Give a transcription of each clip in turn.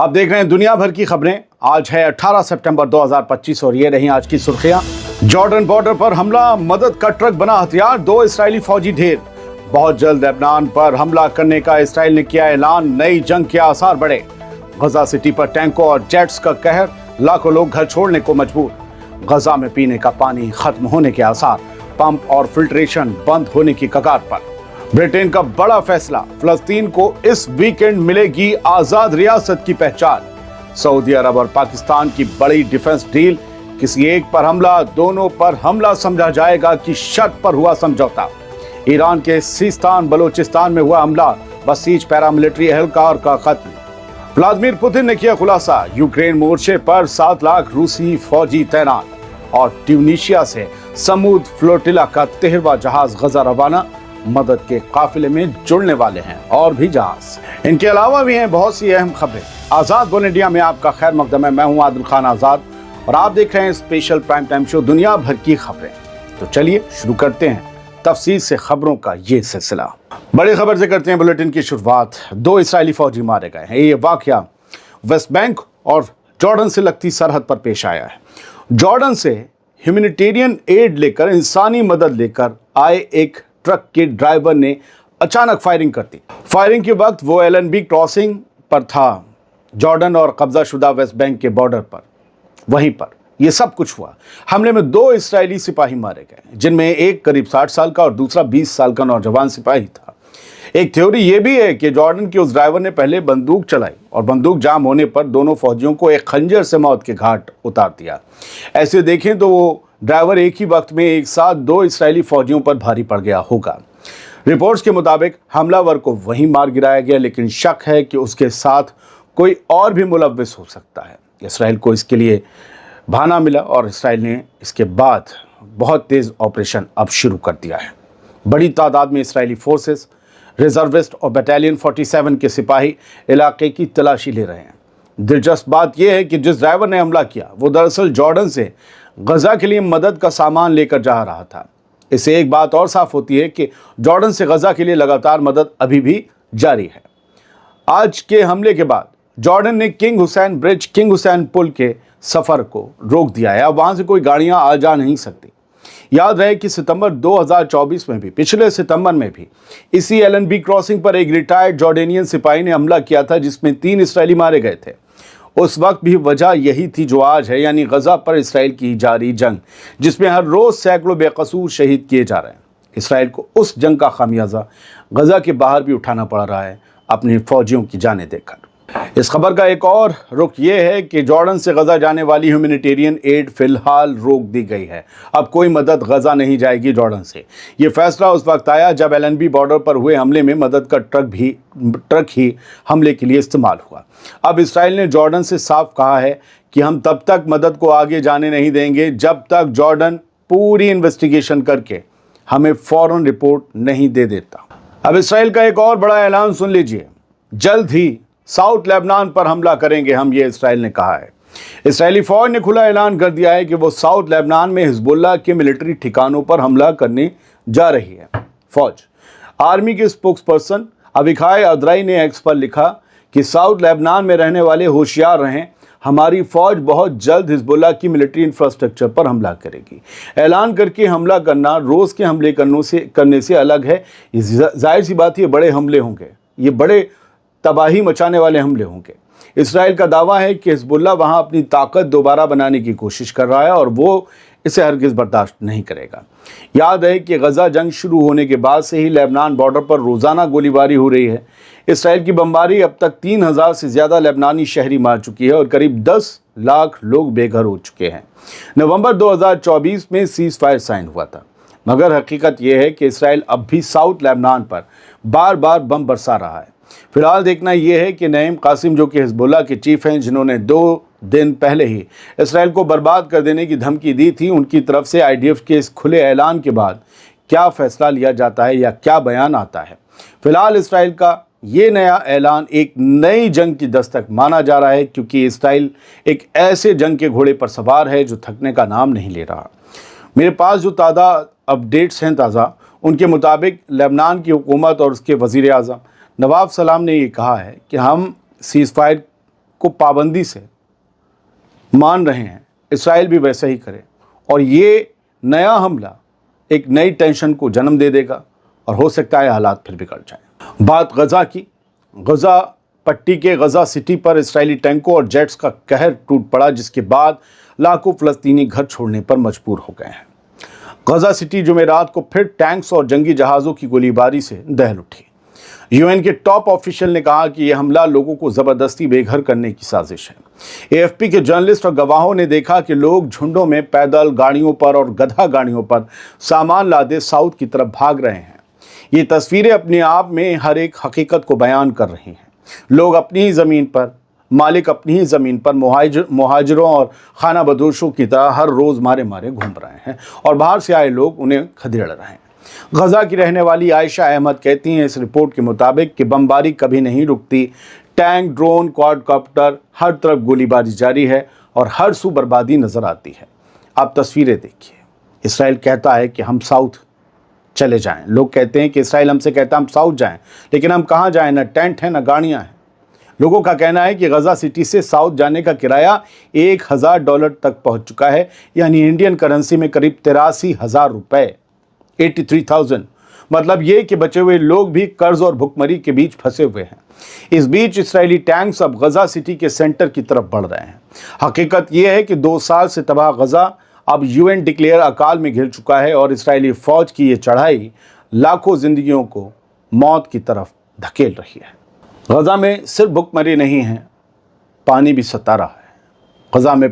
आप देख रहे हैं दुनिया भर की खबरें। आज है 18 सितंबर 2025 और ये रही आज की सुर्खियां। जॉर्डन बॉर्डर पर हमला, मदद का ट्रक बना हथियार, 2 इस्राएली फौजी ढेर। बहुत जल्द लेबनान पर हमला करने का इस्राएल ने किया ऐलान, नई जंग के आसार बढ़े। गजा सिटी पर टैंकों और जेट्स का कहर, लाखों लोग घर छोड़ने को मजबूर। गजा में पीने का पानी खत्म होने के आसार, पंप और फिल्ट्रेशन बंद होने की कगार पर। ब्रिटेन का बड़ा फैसला, फिलिस्तीन को इस वीकेंड मिलेगी आजाद रियासत की पहचान। सऊदी अरब और पाकिस्तान की बड़ी डिफेंस डील, किसी एक पर हमला, दोनों पर हमला समझा जाएगा कि शर्त पर हुआ समझौता। ईरान के सिस्तान बलोचिस्तान में हुआ हमला, बसीज पैरामिलिट्री एहलकार का खत्म। व्लादिमीर पुतिन ने किया खुलासा, यूक्रेन मोर्चे पर 7 लाख रूसी फौजी तैनात। और ट्यूनीशिया से समूद फ्लोटिला का 13वां जहाज गजा रवाना, मदद के काफिले में जुड़ने वाले हैं और भी जहाज। इनके अलावा भी हैं बहुत सी अहम खबरें। आजाद बोल इंडिया में आपका खैर मकदम है। मैं हूं आदिल खान आजाद और आप देख रहे हैं स्पेशल प्राइम टाइम शो दुनिया भर की खबरें। तो चलिए शुरू करते हैं तफसील से खबरों का ये सिलसिला। बड़ी खबर से करते हैं बुलेटिन की शुरुआत। 2 इस्राएली फौजी मारे गए हैं। ये वाकया वेस्ट बैंक और जॉर्डन से लगती सरहद पर पेश आया है। जॉर्डन से ह्यूमैनिटेरियन एड लेकर, इंसानी मदद लेकर आए एक ट्रक के ड्राइवर ने अचानक फायरिंग कर दी। फायरिंग के वक्त वो एलएनबी क्रॉसिंग पर था, जॉर्डन और कब्जा शुदा वेस्ट बैंक के बॉर्डर पर। वहीं पर ये सब कुछ हुआ। हमले में 2 इस्राएली सिपाही मारे गए, जिनमें एक करीब 60 साल का और दूसरा 20 साल का नौजवान सिपाही था। एक थ्योरी ये भी है कि जॉर्डन के उस ड्राइवर ने पहले बंदूक चलाई और बंदूक जाम होने पर दोनों फौजियों को एक खंजर से मौत के घाट उतार दिया। ऐसे देखें तो वो ड्राइवर एक ही वक्त में एक साथ 2 इस्राएली फौजियों पर भारी पड़ गया होगा। रिपोर्ट्स के मुताबिक हमलावर को वहीं मार गिराया गया, लेकिन शक है कि उसके साथ कोई और भी मुलव्विस हो सकता है। इसराइल को इसके लिए बहाना मिला और इसराइल ने इसके बाद बहुत तेज़ ऑपरेशन अब शुरू कर दिया है। बड़ी तादाद में इसराइली फोर्सेस, रिजर्विस्ट और बटालियन 47 के सिपाही इलाके की तलाशी ले रहे हैं। दिलचस्प बात यह है कि जिस ड्राइवर ने हमला किया वो दरअसल जॉर्डन से गजा के लिए मदद का सामान लेकर जा रहा था। इससे एक बात और साफ होती है कि जॉर्डन से गजा के लिए लगातार मदद अभी भी जारी है। आज के हमले के बाद जॉर्डन ने king Hussein bridge, king Hussein पुल के सफ़र को रोक दिया है। अब वहाँ से कोई गाड़ियाँ आ जा नहीं सकती। याद रहे कि सितंबर 2024 में भी, पिछले सितंबर में भी इसी एलएनबी क्रॉसिंग पर एक रिटायर्ड जॉर्डेनियन सिपाही ने हमला किया था, जिसमें 3 इस्राएली मारे गए थे। उस वक्त भी वजह यही थी जो आज है, यानी गजा पर इसराइल की जारी जंग, जिसमें हर रोज़ सैकड़ों बेकसूर शहीद किए जा रहे हैं। इसराइल को उस जंग का खामियाजा गजा के बाहर भी उठाना पड़ रहा है, अपनी फौजियों की जानें देकर। इस खबर का एक और रुख ये है कि जॉर्डन से गजा जाने वाली ह्यूमैनिटेरियन एड फिलहाल रोक दी गई है। अब कोई मदद गजा नहीं जाएगी जॉर्डन से। ये फैसला उस वक्त आया जब एलएनबी बॉर्डर पर हुए हमले में मदद का ट्रक ही हमले के लिए इस्तेमाल हुआ। अब इसराइल ने जॉर्डन से साफ कहा है कि हम तब तक मदद को आगे जाने नहीं देंगे जब तक जॉर्डन पूरी इन्वेस्टिगेशन करके हमें फौरन रिपोर्ट नहीं दे देता। अब इसराइल का एक और बड़ा ऐलान सुन लीजिए, जल्द ही साउथ लेबनान पर हमला करेंगे हम, ये इसराइल ने कहा है। इसराइली फौज ने खुला ऐलान कर दिया है कि वो साउथ लेबनान में हिजबुल्लाह के मिलिट्री ठिकानों पर हमला करने जा रही है। फौज आर्मी के स्पोक्सपर्सन अविखाय अदराई ने एक्स पर लिखा कि साउथ लेबनान में रहने वाले होशियार रहें, हमारी फौज बहुत जल्द हिजबुल्लाह की मिलिट्री इंफ्रास्ट्रक्चर पर हमला करेगी। ऐलान करके हमला करना रोज़ के हमले करने से अलग है। जाहिर सी बात, ये बड़े हमले होंगे, ये बड़े तबाही मचाने वाले हमले होंगे। इसराइल का दावा है कि हिजबुल्लाह वहां अपनी ताकत दोबारा बनाने की कोशिश कर रहा है और वो इसे हरगिज़ बर्दाश्त नहीं करेगा। याद है कि गजा जंग शुरू होने के बाद से ही लेबनान बॉर्डर पर रोज़ाना गोलीबारी हो रही है। इसराइल की बमबारी अब तक 3000 से ज़्यादा लेबनानी शहरी मार चुकी है और करीब 10 लाख लोग बेघर हो चुके हैं। नवंबर 2024 में सीज़ फायर साइन हुआ था, मगर हकीकत यह है कि इसराइल अब भी साउथ लेबनान पर बार बार बम बरसा रहा है। फिलहाल देखना यह है कि नईम कासिम, जो कि हिजबुल्लाह के चीफ हैं, जिन्होंने 2 दिन पहले ही इसराइल को बर्बाद कर देने की धमकी दी थी, उनकी तरफ से आईडीएफ के इस खुले ऐलान के बाद क्या फैसला लिया जाता है या क्या बयान आता है। फिलहाल इसराइल का ये नया ऐलान एक नई जंग की दस्तक माना जा रहा है, क्योंकि इसराइल एक ऐसे जंग के घोड़े पर सवार है जो थकने का नाम नहीं ले रहा। मेरे पास जो अपडेट्स हैं ताज़ा, उनके मुताबिक लेबनान की हुकूमत और उसके वज़ीर आज़म नवाब सलाम ने ये कहा है कि हम सीज़ फायर को पाबंदी से मान रहे हैं, इसराइल भी वैसा ही करे और ये नया हमला एक नई टेंशन को जन्म दे देगा और हो सकता है हालात फिर बिगड़ जाएं। बात गज़ा की। गज़ा पट्टी के गज़ा सिटी पर इसराइली टैंकों और जेट्स का कहर टूट पड़ा, जिसके बाद लाखों फ़लस्तीनी घर छोड़ने पर मजबूर हो गए हैं। गज़ा सिटी जुमेरात को फिर टैंक्स और जंगी जहाज़ों की गोलीबारी से दहल उठी। यूएन के टॉप ऑफिशियल ने कहा कि यह हमला लोगों को ज़बरदस्ती बेघर करने की साजिश है। एएफपी के जर्नलिस्ट और गवाहों ने देखा कि लोग झुंडों में पैदल, गाड़ियों पर और गधा गाड़ियों पर सामान लादे साउथ की तरफ भाग रहे हैं। ये तस्वीरें अपने आप में हर एक हकीकत को बयान कर रही हैं। लोग अपनी ही ज़मीन पर, मालिक अपनी ही ज़मीन पर मुहाजिरों और खाना बदोशों की तरह हर रोज़ मारे मारे घूम रहे हैं और बाहर से आए लोग उन्हें खदेड़ रहे हैं। गज़ा की रहने वाली आयशा अहमद कहती हैं, इस रिपोर्ट के मुताबिक कि बमबारी कभी नहीं रुकती। टैंक, ड्रोन, क्वाडकॉप्टर, हर तरफ गोलीबारी जारी है और हर सू बर्बादी नज़र आती है। आप तस्वीरें देखिए। इसराइल कहता है कि हम साउथ चले जाएं। लोग कहते हैं कि इसराइल हमसे कहता है हम साउथ जाएं, लेकिन हम कहाँ जाएं? ना टेंट है, ना गाड़ियाँ हैं। लोगों का कहना है कि गज़ा सिटी से साउथ जाने का किराया $1000 तक पहुँच चुका है, यानी इंडियन करेंसी में करीब 83,000 रुपये, 83,000। मतलब ये कि बचे हुए लोग भी कर्ज और भुखमरी के बीच फंसे हुए हैं। इस बीच इसराइली टैंक्स अब गज़ा सिटी के सेंटर की तरफ बढ़ रहे हैं। हकीकत यह है कि 2 साल से तबाह गज़ा अब यूएन डिक्लेयर अकाल में घिर चुका है और इसराइली फ़ौज की ये चढ़ाई लाखों जिंदगियों को मौत की तरफ धकेल रही है। गज़ा में सिर्फ भुखमरी नहीं है, पानी भी सता रहा है। गज़ा में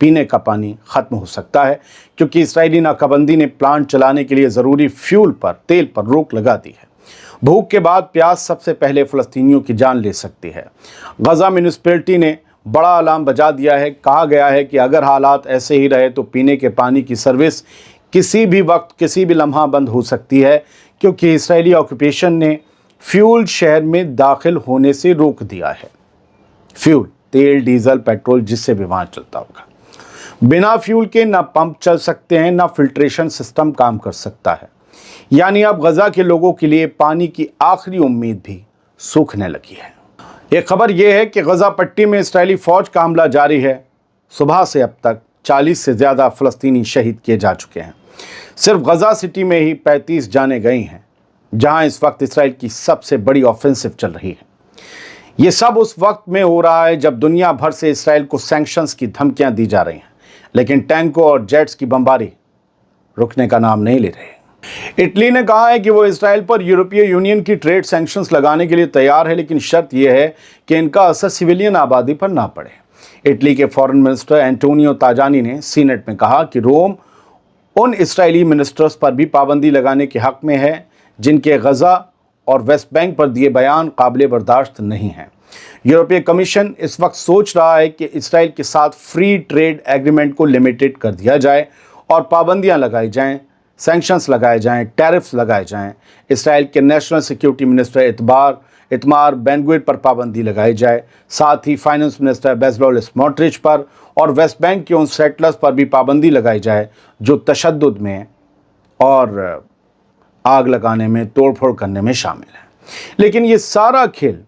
पीने का पानी ख़त्म हो सकता है क्योंकि इसराइली नाकाबंदी ने प्लांट चलाने के लिए ज़रूरी तेल पर रोक लगा दी है। भूख के बाद प्यास सबसे पहले फ़लस्तीनियों की जान ले सकती है। गज़ा म्यूनिसिपैलिटी ने बड़ा अलार्म बजा दिया है। कहा गया है कि अगर हालात ऐसे ही रहे तो पीने के पानी की सर्विस किसी भी वक्त, किसी भी लम्हा बंद हो सकती है, क्योंकि इसराइली ऑक्यूपेशन ने फ्यूल शहर में दाखिल होने से रोक दिया है। फ्यूल, तेल, डीजल, पेट्रोल, जिससे भी वहाँ चलता होगा। बिना फ्यूल के ना पंप चल सकते हैं, ना फिल्ट्रेशन सिस्टम काम कर सकता है। यानी अब गज़ा के लोगों के लिए पानी की आखिरी उम्मीद भी सूखने लगी है। एक खबर यह है कि गज़ा पट्टी में इसराइली फ़ौज का हमला जारी है। सुबह से अब तक 40 से ज़्यादा फ़लस्तीनी शहीद किए जा चुके हैं। सिर्फ गज़ा सिटी में ही 35 जाने गई हैं, जहां इस वक्त इसराइल की सबसे बड़ी ऑफेंसिव चल रही है। ये सब उस वक्त में हो रहा है जब दुनिया भर से इसराइल को सैंक्शंस की धमकियां दी जा रही हैं, लेकिन टैंकों और जेट्स की बमबारी रुकने का नाम नहीं ले रहे। इटली ने कहा है कि वो इसराइल पर यूरोपीय यूनियन की ट्रेड सैंक्शंस लगाने के लिए तैयार है, लेकिन शर्त यह है कि इनका असर सिविलियन आबादी पर ना पड़े। इटली के फॉरेन मिनिस्टर एंटोनियो ताजानी ने सीनेट में कहा कि रोम उन इसराइली मिनिस्टर्स पर भी पाबंदी लगाने के हक में है जिनके गज़ा और वेस्ट बैंक पर दिए बयान काबिल बर्दाश्त नहीं हैं। यूरोपीय कमीशन इस वक्त सोच रहा है कि इसराइल के साथ फ्री ट्रेड एग्रीमेंट को लिमिटेड कर दिया जाए और पाबंदियां लगाई जाएं, सैंक्शंस लगाए जाएं, टैरिफ्स लगाए जाएं। इसराइल के नेशनल सिक्योरिटी मिनिस्टर इतमार बेन-ग्विर पर पाबंदी लगाई जाए। साथ ही फाइनेंस मिनिस्टर बेज़लोल स्मोट्रिच पर और वेस्ट बैंक के उन सेटलर्स पर भी पाबंदी लगाई जाए जो तशद्दुद में और आग लगाने में, तोड़फोड़ करने में शामिल है। लेकिन ये सारा खेल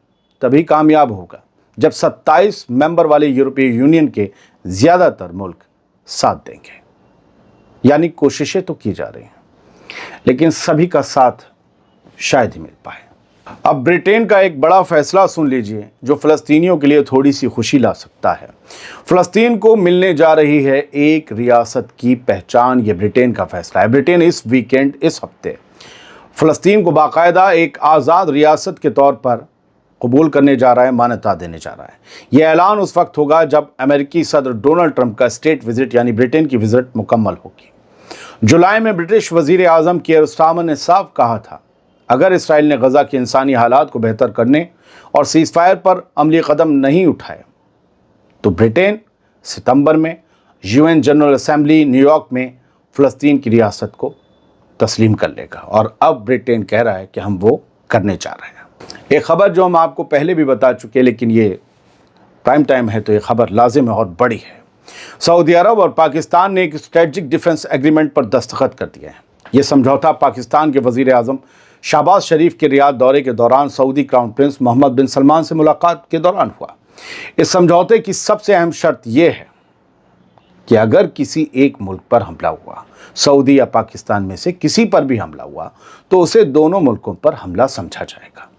तभी कामयाब होगा जब 27 मेंबर वाले यूरोपीय यूनियन के ज़्यादातर मुल्क साथ देंगे। यानी कोशिशें तो की जा रही हैं, लेकिन सभी का साथ शायद ही मिल पाए। अब ब्रिटेन का एक बड़ा फैसला सुन लीजिए जो फ़लस्तीनियों के लिए थोड़ी सी खुशी ला सकता है। फ़लस्तीन को मिलने जा रही है एक रियासत की पहचान। ये ब्रिटेन का फैसला है। ब्रिटेन इस वीकेंड, इस हफ्ते फ़लस्तीन को बाकायदा एक आज़ाद रियासत के तौर पर कबूल करने जा रहा है, मान्यता देने जा रहा है। यह ऐलान उस वक्त होगा जब अमेरिकी सदर डोनाल्ड ट्रंप का स्टेट विजिट यानी ब्रिटेन की विजिट मुकम्मल होगी। जुलाई में ब्रिटिश वज़ीर आज़म कीयर स्टारमर ने साफ कहा था, अगर इसराइल ने गज़ा के इंसानी हालात को बेहतर करने और सीज़फायर पर अमली कदम नहीं उठाए तो ब्रिटेन सितंबर में यूएन जनरल असेंबली न्यूयॉर्क में फ़लस्तीन की रियासत को तस्लीम कर लेगा। और अब ब्रिटेन कह रहा है कि हम वो करने जा रहे हैं। एक खबर जो हम आपको पहले भी बता चुके, लेकिन ये प्राइम टाइम है तो ये खबर लाजिम है और बड़ी है। सऊदी अरब और पाकिस्तान ने एक स्ट्रेटजिक डिफेंस एग्रीमेंट पर दस्तखत कर दिए हैं। ये समझौता पाकिस्तान के वज़ीर आज़म शहबाज शरीफ के रियाद दौरे के दौरान सऊदी क्राउन प्रिंस मोहम्मद बिन सलमान से मुलाकात के दौरान हुआ। इस समझौते की सबसे अहम शर्त यह है कि अगर किसी एक मुल्क पर हमला हुआ, सऊदी या पाकिस्तान में से किसी पर भी हमला हुआ, तो उसे दोनों मुल्कों पर हमला समझा जाएगा।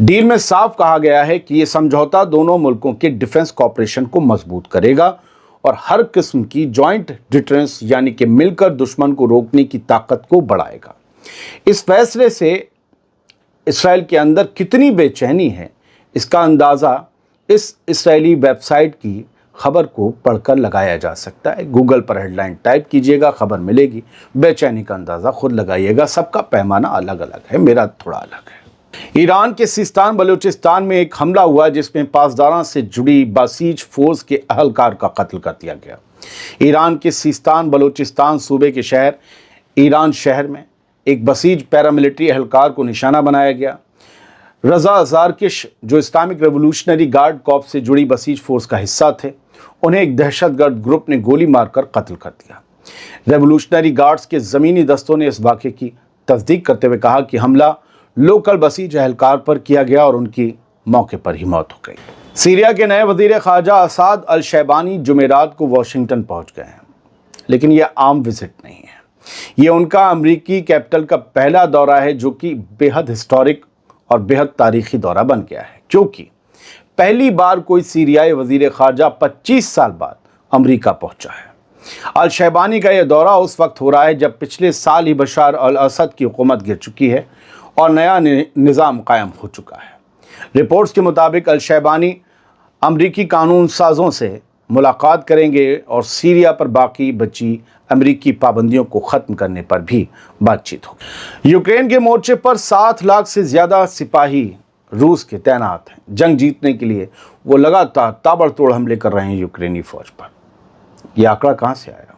डील में साफ कहा गया है कि यह समझौता दोनों मुल्कों के डिफेंस कॉपरेशन को मजबूत करेगा और हर किस्म की जॉइंट डिटरेंस यानी कि मिलकर दुश्मन को रोकने की ताकत को बढ़ाएगा। इस फैसले से इसराइल के अंदर कितनी बेचैनी है, इसका अंदाज़ा इस इसराइली वेबसाइट की खबर को पढ़कर लगाया जा सकता है। गूगल पर हेडलाइन टाइप कीजिएगा, खबर मिलेगी। बेचैनी का अंदाज़ा खुद लगाइएगा। सबका पैमाना अलग अलग है, मेरा थोड़ा अलग है। ईरान के सिस्तान बलूचिस्तान में एक हमला हुआ जिसमें पासदारा से जुड़ी बासीज फोर्स के अहलकार का कत्ल कर दिया गया। ईरान के सिस्तान बलूचिस्तान सूबे के शहर ईरान शहर में एक बसीज पैरामिलिट्री अहलकार को निशाना बनाया गया। रज़ा ज़ारकिश, जो इस्लामिक रेवोल्यूशनरी गार्ड कॉर्प्स से जुड़ी बसीज फोर्स का हिस्सा थे, उन्हें एक दहशतगर्द ग्रुप ने गोली मारकर कत्ल कर दिया। रेवोल्यूशनरी गार्ड्स के ज़मीनी दस्तों ने इस वाक़े की तस्दीक करते हुए कहा कि हमला लोकल बसीज अहलकार पर किया गया और उनकी मौके पर ही मौत हो गई। सीरिया के नए वज़ीर ख़ारजा असाद अल शैबानी जुमेरात को वाशिंगटन पहुँच गए हैं, लेकिन यह आम विजिट नहीं है। ये उनका अमरीकी कैपिटल का पहला दौरा है जो कि बेहद हिस्टोरिक और बेहद तारीखी दौरा बन गया है, क्योंकि पहली बार कोई सीरियाई वज़ीर ख़ारजा 25 साल बाद अमरीका पहुंचा है। अल शैबानी का यह दौरा उस वक्त हो रहा है जब पिछले साल ही बशार अल असद की हुकूमत गिर चुकी है और नया निज़ाम कायम हो चुका है। रिपोर्ट्स के मुताबिक अल शैबानी अमरीकी कानून साज़ों से मुलाकात करेंगे और सीरिया पर बाकी बची अमरीकी पाबंदियों को ख़त्म करने पर भी बातचीत होगी। यूक्रेन के मोर्चे पर 7 लाख से ज़्यादा सिपाही रूस के तैनात हैं। जंग जीतने के लिए वो लगातार ताबड़तोड़ हमले कर रहे हैं यूक्रेनी फौज पर। यह आंकड़ा कहाँ से आया?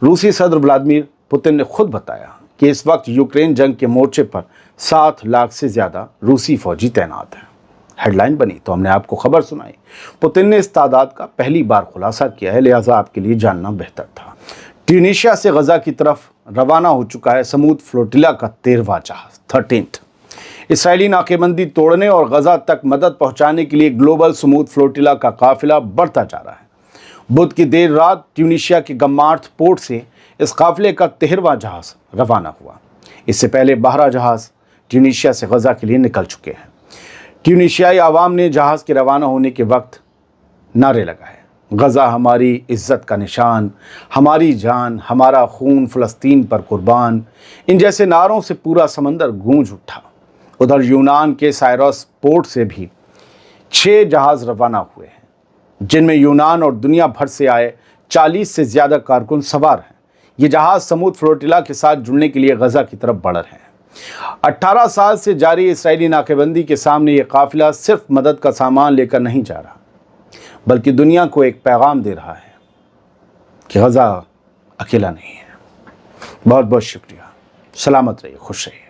रूसी सदर व्लादिमीर पुतिन ने खुद बताया कि इस वक्त यूक्रेन जंग के मोर्चे पर 7 लाख से ज़्यादा रूसी फौजी तैनात हैं। हेडलाइन बनी तो हमने आपको खबर सुनाई। पुतिन ने इस तादाद का पहली बार खुलासा किया है, लिहाजा आपके लिए जानना बेहतर था। ट्यूनीशिया से गजा की तरफ रवाना हो चुका है समूद फ्लोटिला का 13वां जहाज 13th। इसराइली नाकेबंदी तोड़ने और गजा तक मदद पहुंचाने के लिए ग्लोबल समूद फ्लोटिला का काफिला बढ़ता जा रहा है। बुध की देर रात ट्यूनीशिया के गम्मार्थ पोर्ट से इस काफिले का 13वां जहाज रवाना हुआ। इससे पहले 12 जहाज ट्यूनीशिया से गजा के लिए निकल चुके हैं। ट्यूनीशियाई आवाम ने जहाज के रवाना होने के वक्त नारे लगाए, गजा हमारी इज़्ज़त का निशान, हमारी जान, हमारा खून फ़लस्तीन पर कुर्बान। इन जैसे नारों से पूरा समंदर गूंज उठा। उधर यूनान के साइरस पोर्ट से भी 6 जहाज़ रवाना हुए हैं, जिनमें यूनान और दुनिया भर से आए 40 से ज़्यादा कारकुन सवार हैं। ये जहाज़ समूद फ्लोटिला के साथ जुड़ने के लिए गजा की तरफ बढ़ रहे हैं। 18 साल से जारी इसराइली नाकेबंदी के सामने ये काफिला सिर्फ मदद का सामान लेकर नहीं जा रहा, बल्कि दुनिया को एक पैगाम दे रहा है कि गजा अकेला नहीं है। बहुत बहुत शुक्रिया। सलामत रहिए, खुश रहिए।